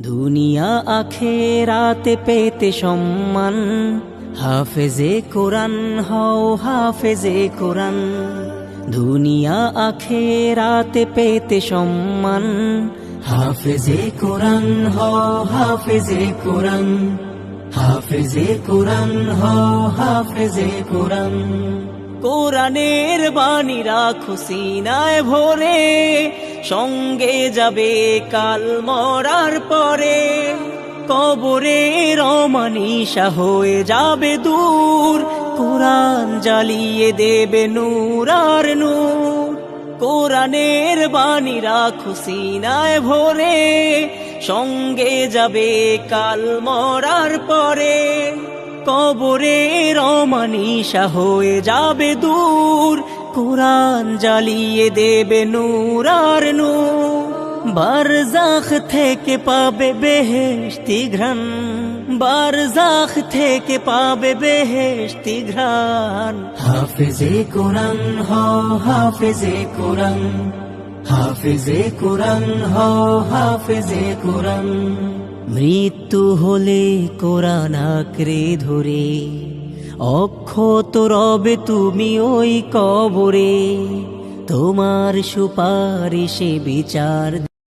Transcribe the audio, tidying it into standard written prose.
দুনিয়া আখেরাতে পেতে সম্মান, হাফেজে কোরআন হও হাফেজে কোরআন। দুনিয়া আখেরাতে পেতে সম্মান, হাফেজে কোরআন হও হাফেজে কোরআন। হাফেজে কোরআন হও হাফেজে কোরআন। কোরআনের বাণী রাখো সিনায় ভরে, সঙ্গে যাবে কাল মরার পরে। কবরের অমানিসা হয়ে যাবে দূর, কোরআন জ্বালিয়ে দেবে নূর আর নূর। কোরআনের বাণী রাখো সিনায় ভরে, সঙ্গে যাবে কাল মরার পরে। কবরের অমানিসা হয়ে যাবে দূর, কোরআন জ্বালিয়ে দেবে নূর আর নূর। বারজাখ থেকে পাবে বেহেশতি ঘ্রাণ, বারজাখ থেকে পাবে বেহেশতি ঘ্রাণ। হাফেজে কোরআন হও হাফেজে কোরআন। হাফেজে কোরআন হও হাফেজে কোরআন। মৃত্যু হলে কোরআন আঁকড়ে ধরে, অক্ষত রবে তুমি ওই কবরে। তোমার সুপারিশে বিচার